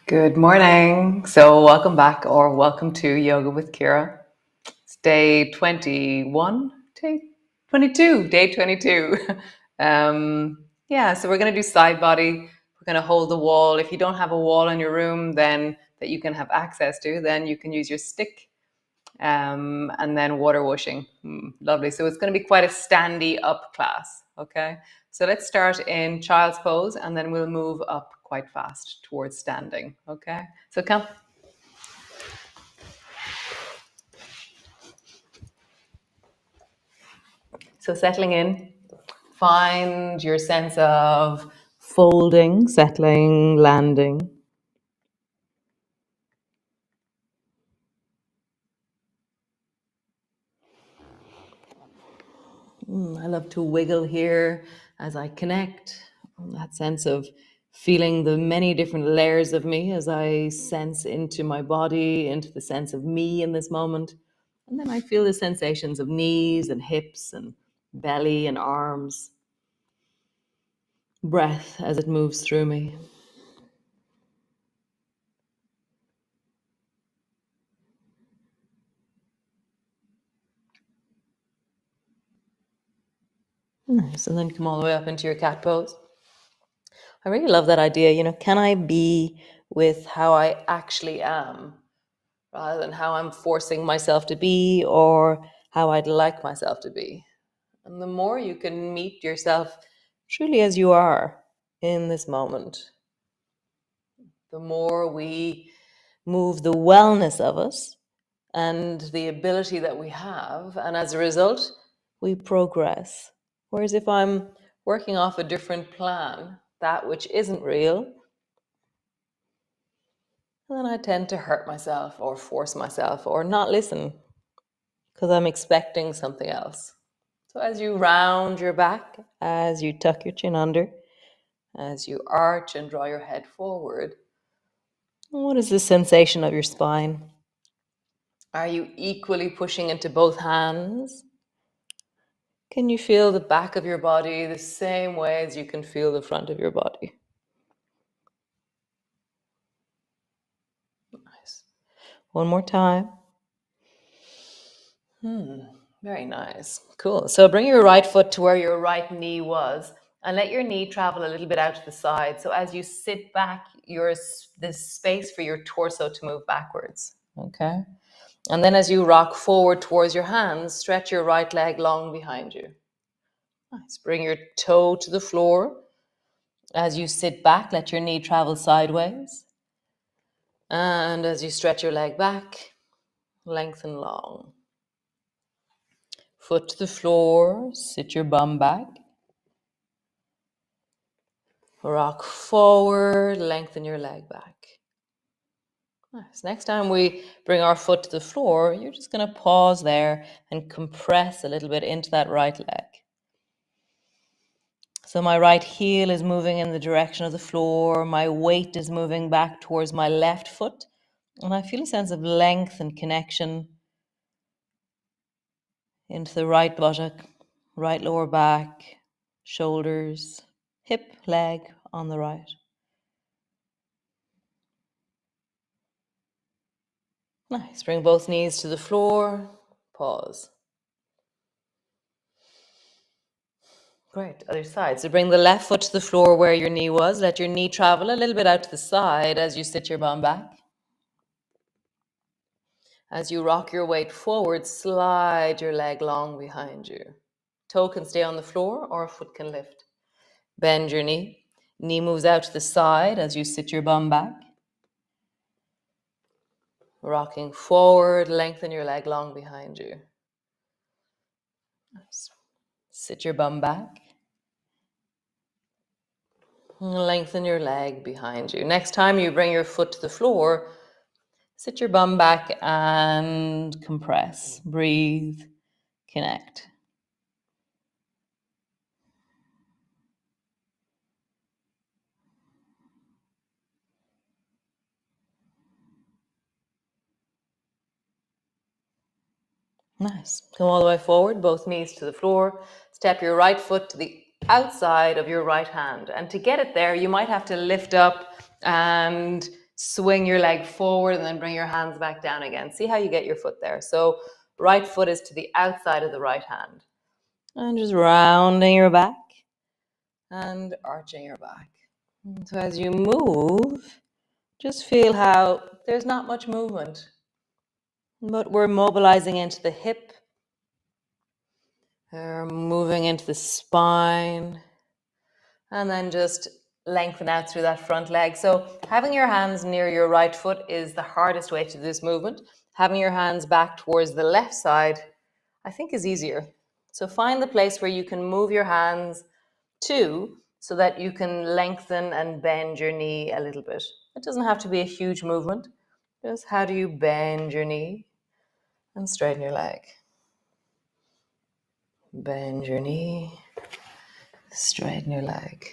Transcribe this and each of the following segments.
Good morning. So welcome back or welcome to Yoga with Ciara. It's day 21, day 22, day 22. So we're going to do side body. We're going to hold the wall. If you don't have a wall in your room then that you can have access to, then you can use your stick and then water washing. Lovely. So it's going to be quite a standy up class. Okay. So let's start in child's pose and then we'll move up quite fast towards standing. Okay. So come. So settling in, find your sense of folding, settling, landing. I love to wiggle here as I connect. That sense of feeling the many different layers of me as I sense into my body, into the sense of me in this moment. And then I feel the sensations of knees and hips and belly and arms. Breath as it moves through me. Nice. And then come all the way up into your cat pose. I really love that idea. Can I be with how I actually am rather than how I'm forcing myself to be or how I'd like myself to be? And the more you can meet yourself truly as you are in this moment, the more we move the wellness of us and the ability that we have. And as a result, we progress. Whereas if I'm working off a different plan, that which isn't real, then I tend to hurt myself or force myself or not listen because I'm expecting something else. So as you round your back, as you tuck your chin under, as you arch and draw your head forward, what is the sensation of your spine? Are you equally pushing into both hands? Can you feel the back of your body the same way as you can feel the front of your body? Nice. One more time. Very nice. Cool. So bring your right foot to where your right knee was and let your knee travel a little bit out to the side. So as you sit back, there's space for your torso to move backwards. Okay. And then as you rock forward towards your hands, stretch your right leg long behind you. Nice. Bring your toe to the floor. As you sit back, let your knee travel sideways. And as you stretch your leg back, lengthen long. Foot to the floor, sit your bum back. Rock forward, lengthen your leg back. Nice. Next time we bring our foot to the floor, you're just going to pause there and compress a little bit into that right leg. So my right heel is moving in the direction of the floor. My weight is moving back towards my left foot. And I feel a sense of length and connection into the right buttock, right lower back, shoulders, hip, leg on the right. Nice. Bring both knees to the floor. Pause. Great. Other side. So bring the left foot to the floor where your knee was. Let your knee travel a little bit out to the side as you sit your bum back. As you rock your weight forward, slide your leg long behind you. Toe can stay on the floor or a foot can lift. Bend your knee. Knee moves out to the side as you sit your bum back. Rocking forward, lengthen your leg long behind you. Nice. Sit your bum back. Lengthen your leg behind you. Next time you bring your foot to the floor, sit your bum back and compress. Breathe, connect. Nice. Come all the way forward, both knees to the floor. Step your right foot to the outside of your right hand. And to get it there, you might have to lift up and Swing your leg forward and then bring your hands back down again. See how you get your foot there. So right foot is to the outside of the right hand. And just rounding your back and arching your back. And so as you move, just feel how there's not much movement, but we're mobilizing into the hip. We're moving into the spine. And then just lengthen out through that front leg. So having your hands near your right foot is the hardest way to do this movement. Having your hands back towards the left side, I think, is easier. So find the place where you can move your hands to so that you can lengthen and bend your knee a little bit. It doesn't have to be a huge movement. Just how do you bend your knee and straighten your leg? Bend your knee, straighten your leg.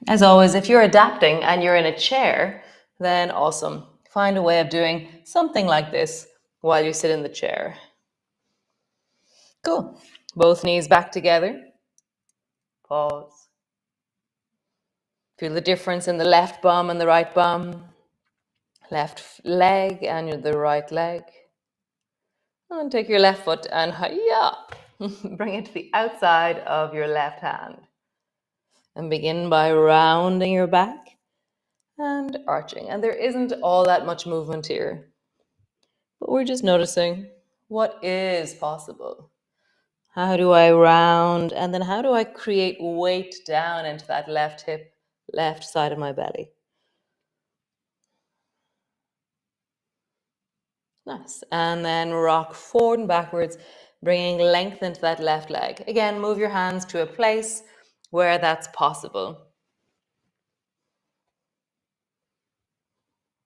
As always, if you're adapting and you're in a chair, then awesome. Find a way of doing something like this while you sit in the chair. Cool. Both knees back together. Pause. Feel the difference in the left bum and the right bum. Left leg and the right leg. And then take your left foot and hiya, bring it to the outside of your left hand. And begin by rounding your back and arching. And there isn't all that much movement here, but we're just noticing what is possible. How do I round? And then how do I create weight down into that left hip, left side of my belly? Nice. And then rock forward and backwards, bringing length into that left leg. Again, move your hands to a place where that's possible.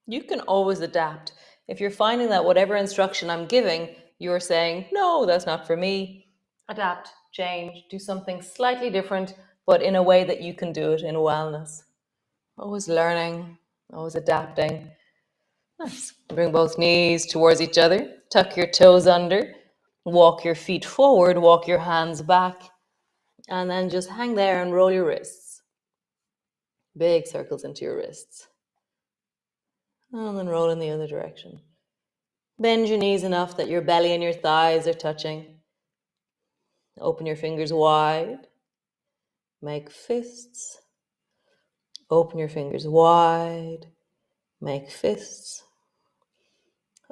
You can always adapt. If you're finding that whatever instruction I'm giving, you're saying, no, that's not for me, adapt, change, do something slightly different, but in a way that you can do it in wellness. Always learning, always adapting. Nice. Bring both knees towards each other. Tuck your toes under. Walk your feet forward. Walk your hands back. And then just hang there and roll your wrists. Big circles into your wrists. And then roll in the other direction. Bend your knees enough that your belly and your thighs are touching. Open your fingers wide. Make fists. Open your fingers wide. Make fists.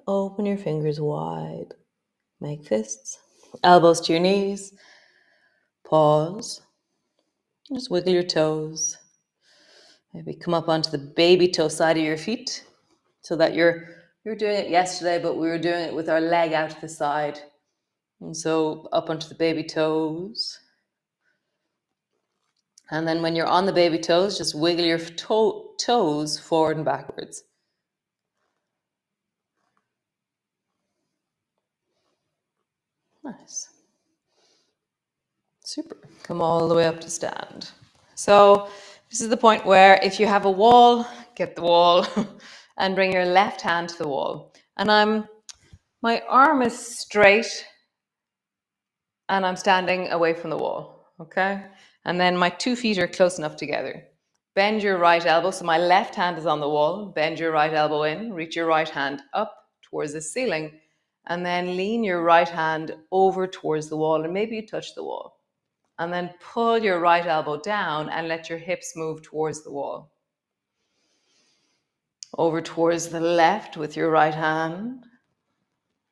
Open your fingers wide. Make fists. Elbows to your knees. Pause. Just wiggle your toes. Maybe come up onto the baby toe side of your feet so that you're doing it yesterday, but we were doing it with our leg out to the side. And so up onto the baby toes. And then when you're on the baby toes, just wiggle your toes forward and backwards. Nice. Super. Come all the way up to stand. So this is the point where if you have a wall, get the wall and bring your left hand to the wall. And my arm is straight and I'm standing away from the wall, okay? And then my 2 feet are close enough together. Bend your right elbow, so my left hand is on the wall. Bend your right elbow in, reach your right hand up towards the ceiling, and then lean your right hand over towards the wall, and maybe you touch the wall. And then pull your right elbow down and let your hips move towards the wall. Over towards the left with your right hand.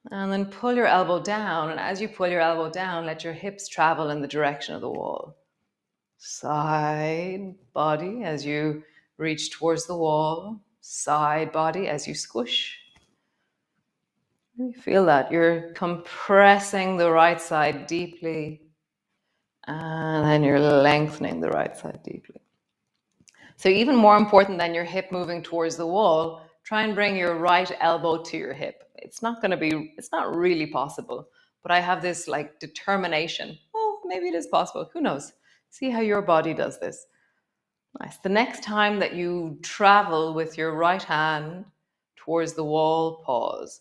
And then pull your elbow down. And as you pull your elbow down, let your hips travel in the direction of the wall. Side body as you reach towards the wall. Side body as you squish. You feel that. You're compressing the right side deeply. And then you're lengthening the right side deeply. So even more important than your hip moving towards the wall, try and bring your right elbow to your hip. It's not really possible, but I have this like determination. Oh, maybe it is possible. Who knows? See how your body does this. Nice. The next time that you travel with your right hand towards the wall, pause.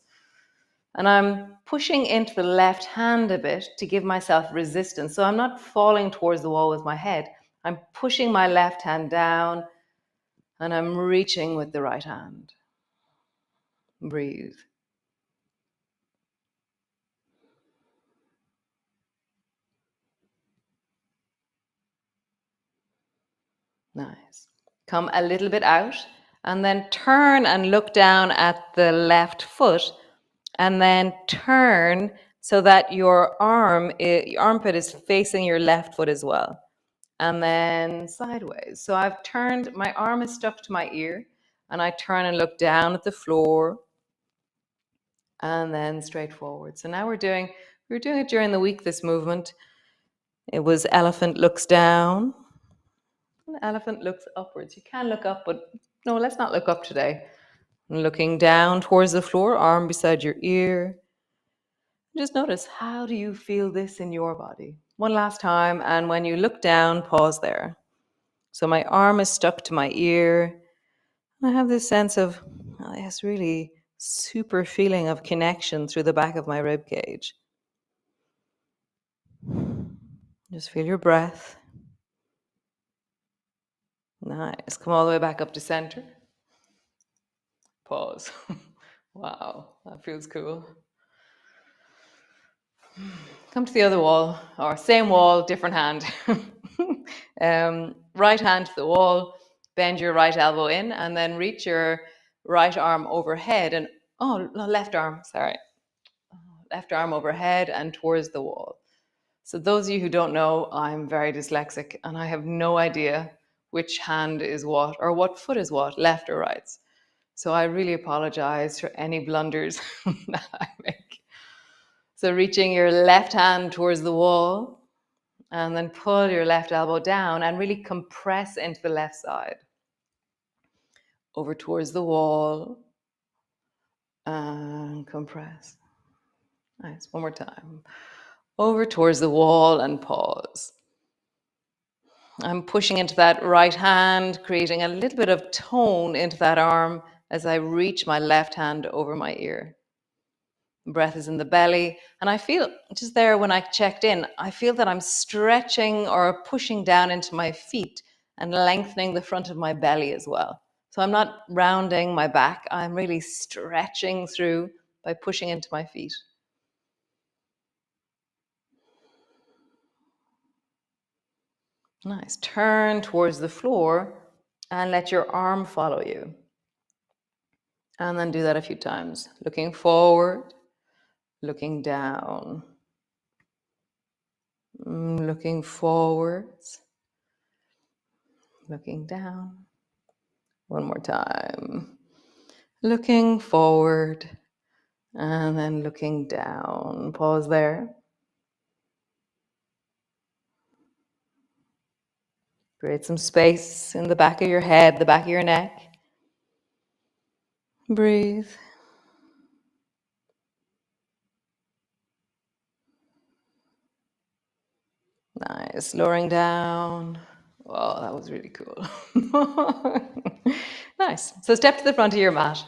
And I'm pushing into the left hand a bit to give myself resistance. So I'm not falling towards the wall with my head. I'm pushing my left hand down and I'm reaching with the right hand. Breathe. Nice. Come a little bit out and then turn and look down at the left foot and then turn so that your armpit is facing your left foot as well. And then sideways. So I've turned, my arm is stuck to my ear and I turn and look down at the floor and then straight forward. So now we were doing it during the week, this movement. It was elephant looks down, elephant looks upwards. You can look up, but no, let's not look up today. Looking down towards the floor, arm beside your ear. Just notice, how do you feel this in your body? One last time, and when you look down, pause there. So my arm is stuck to my ear. I have this sense of this really super feeling of connection through the back of my rib cage. Just feel your breath. Nice. Come all the way back up to center. Pause. Wow, that feels cool. Come to the other wall, or same wall, different hand. Right hand to the wall, bend your right elbow in, and then reach your right arm overhead. And oh, no, left arm, sorry. Left arm overhead and towards the wall. So those of you who don't know, I'm very dyslexic and I have no idea which hand is what or what foot is what, left or right. So I really apologize for any blunders that I make. So reaching your left hand towards the wall and then pull your left elbow down and really compress into the left side. Over towards the wall and compress. Nice, one more time. Over towards the wall and pause. I'm pushing into that right hand, creating a little bit of tone into that arm as I reach my left hand over my ear. Breath is in the belly. And I feel, just there when I checked in, I feel that I'm stretching or pushing down into my feet and lengthening the front of my belly as well. So I'm not rounding my back. I'm really stretching through by pushing into my feet. Nice. Turn towards the floor and let your arm follow you. And then do that a few times. Looking forward, looking down, looking forwards, looking down. One more time. Looking forward and then looking down. Pause there. Create some space in the back of your head, the back of your neck. Breathe. Nice. Lowering down. Oh, that was really cool. Nice. So step to the front of your mat.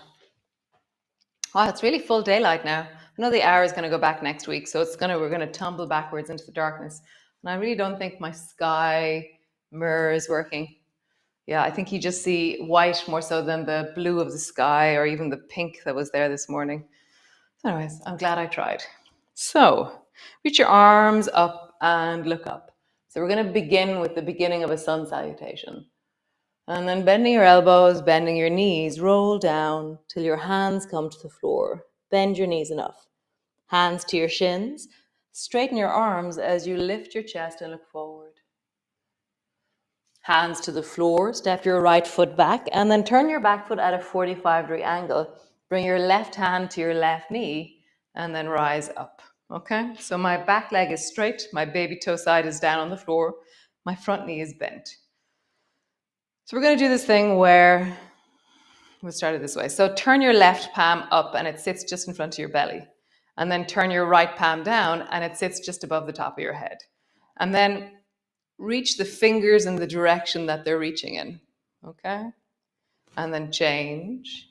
Wow, it's really full daylight now. I know the hour is going to go back next week, so we're going to tumble backwards into the darkness. And I really don't think my sky mirror is working. Yeah, I think you just see white more so than the blue of the sky or even the pink that was there this morning. So anyways, I'm glad I tried. So reach your arms up and look up. So we're going to begin with the beginning of a sun salutation. And then bending your elbows, bending your knees, roll down till your hands come to the floor. Bend your knees enough. Hands to your shins. Straighten your arms as you lift your chest and look forward. Hands to the floor. Step your right foot back and then turn your back foot at a 45-degree angle. Bring your left hand to your left knee and then rise up. Okay, so my back leg is straight. My baby toe side is down on the floor. My front knee is bent. So we're going to do this thing where we'll start it this way. So turn your left palm up and it sits just in front of your belly. And then turn your right palm down and it sits just above the top of your head. And then reach the fingers in the direction that they're reaching in. Okay? And then change.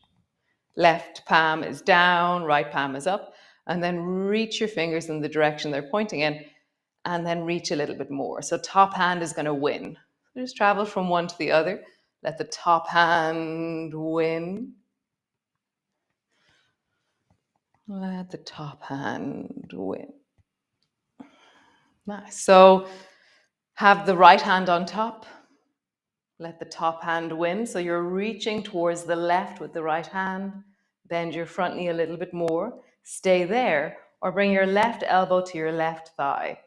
Left palm is down, right palm is up. And then reach your fingers in the direction they're pointing in. And then reach a little bit more. So top hand is going to win. Just travel from one to the other. Let the top hand win. Let the top hand win. Nice. So have the right hand on top. Let the top hand win. So you're reaching towards the left with the right hand. Bend your front knee a little bit more. Stay there, or bring your left elbow to your left thigh.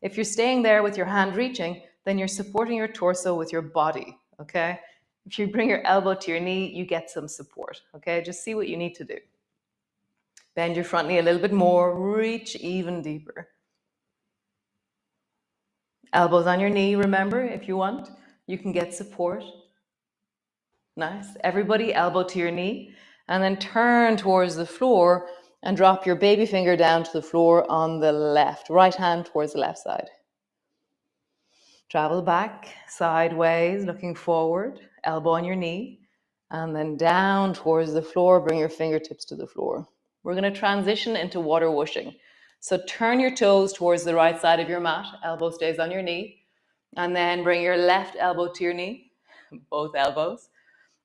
If you're staying there with your hand reaching, then you're supporting your torso with your body, okay? If you bring your elbow to your knee, you get some support, okay? Just see what you need to do. Bend your front knee a little bit more. Reach even deeper. Elbows on your knee, remember, if you want. You can get support. Nice. Everybody, elbow to your knee. And then turn towards the floor and drop your baby finger down to the floor on the left. Right hand towards the left side. Travel back, sideways, looking forward. Elbow on your knee. And then down towards the floor. Bring your fingertips to the floor. We're going to transition into water whooshing. So turn your toes towards the right side of your mat. Elbow stays on your knee. And then bring your left elbow to your knee. Both elbows.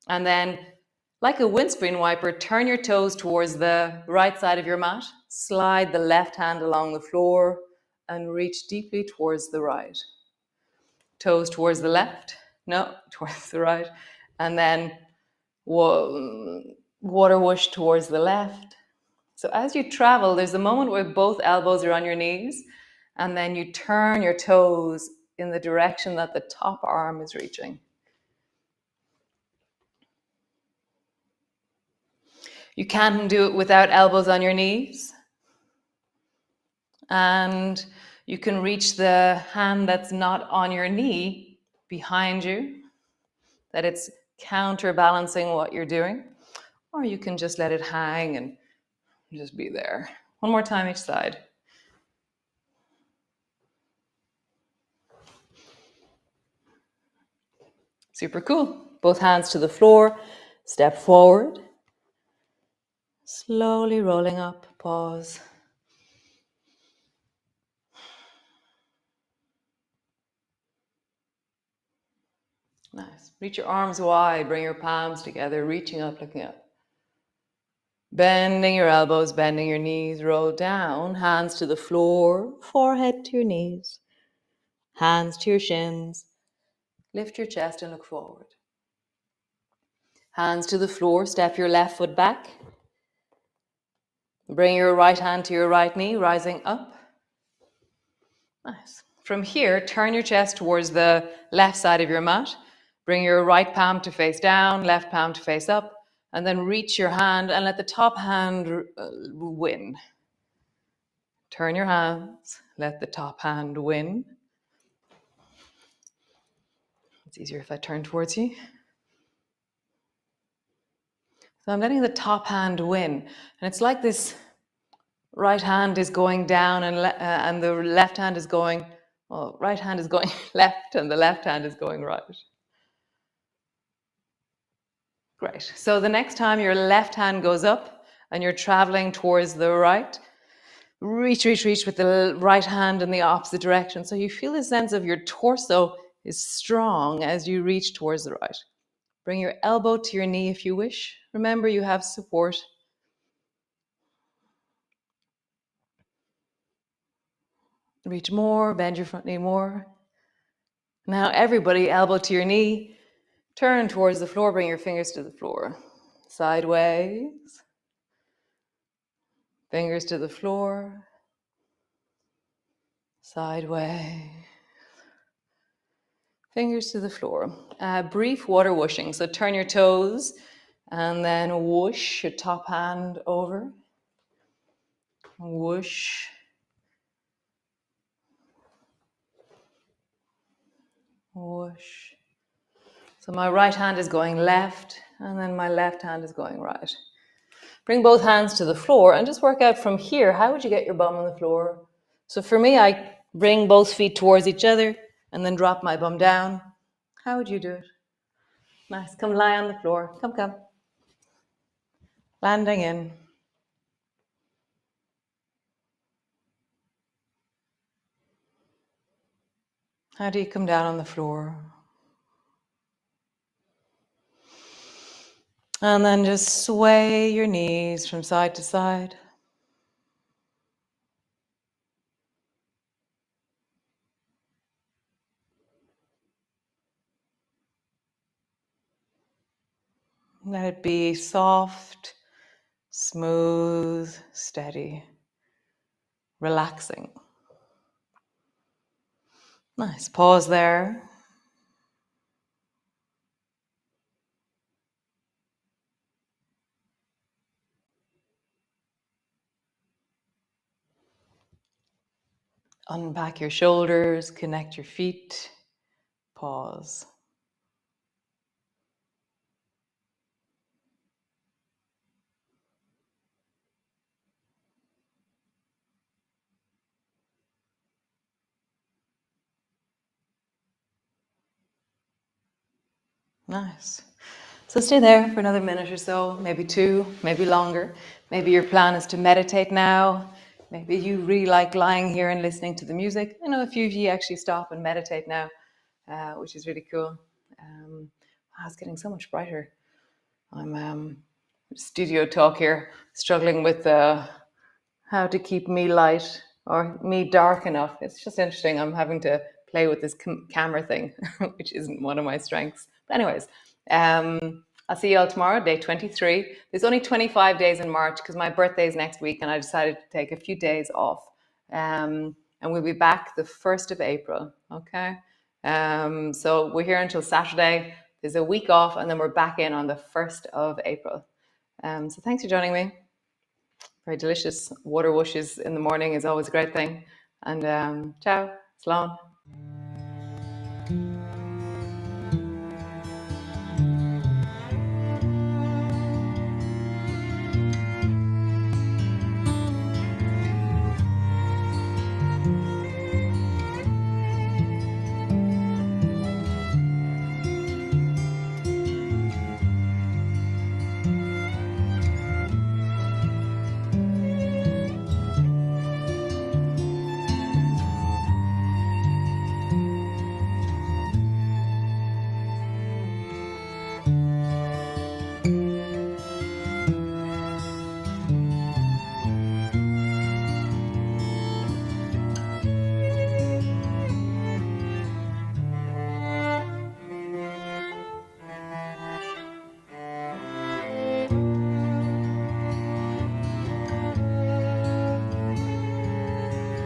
And then, like a windscreen wiper, turn your toes towards the right side of your mat. Slide the left hand along the floor and reach deeply towards the right. Toes towards the left. No, towards the right. And then water whoosh towards the left. So as you travel, there's a moment where both elbows are on your knees, and then you turn your toes in the direction that the top arm is reaching. You can do it without elbows on your knees. And you can reach the hand that's not on your knee behind you, that it's counterbalancing what you're doing. Or you can just let it hang and just be there. One more time each side. Super cool. Both hands to the floor. Step forward. Slowly rolling up. Pause. Nice. Reach your arms wide. Bring your palms together. Reaching up, looking up. Bending your elbows, bending your knees. Roll down. Hands to the floor. Forehead to your knees. Hands to your shins. Lift your chest and look forward. Hands to the floor. Step your left foot back. Bring your right hand to your right knee, rising up. Nice. From here, turn your chest towards the left side of your mat. Bring your right palm to face down, left palm to face up, and then reach your hand and let the top hand win. Turn your hands, let the top hand win. It's easier if I turn towards you. So I'm letting the top hand win. And it's like this right hand is going down and the left hand is going, well, right hand is going left and the left hand is going right. Great. So the next time your left hand goes up and you're traveling towards the right, reach with the right hand in the opposite direction. So you feel a sense of your torso is strong as you reach towards the right. Bring your elbow to your knee if you wish. Remember, you have support. Reach more, bend your front knee more. Now everybody, elbow to your knee. Turn towards the floor, bring your fingers to the floor. Sideways. Fingers to the floor. Sideways. Fingers to the floor. Brief water whooshing. So turn your toes and then whoosh your top hand over. Whoosh. Whoosh. So my right hand is going left and then my left hand is going right. Bring both hands to the floor and just work out from here. How would you get your bum on the floor? So for me, I bring both feet towards each other and then drop my bum down. How would you do it? Nice. Come lie on the floor. Come. Landing in. How do you come down on the floor? And then just sway your knees from side to side. Let it be soft, smooth, steady, relaxing. Nice. Pause there. Unpack your shoulders, connect your feet. Pause. Nice. So stay there for another minute or so, maybe two, maybe longer. Maybe your plan is to meditate now. Maybe you really like lying here and listening to the music. I know a few of you actually stop and meditate now, which is really cool. It's getting so much brighter. I'm studio talk here, struggling with how to keep me light or me dark enough. It's just interesting. I'm having to play with this camera thing, which isn't one of my strengths. But anyways, I'll see you all tomorrow, day 23. There's only 25 days in March because my birthday is next week and I decided to take a few days off. And we'll be back the 1st of April, okay? So we're here until Saturday. There's a week off and then we're back in on the 1st of April. So thanks for joining me. Very delicious water wooshes in the morning is always a great thing. And ciao, Sloan.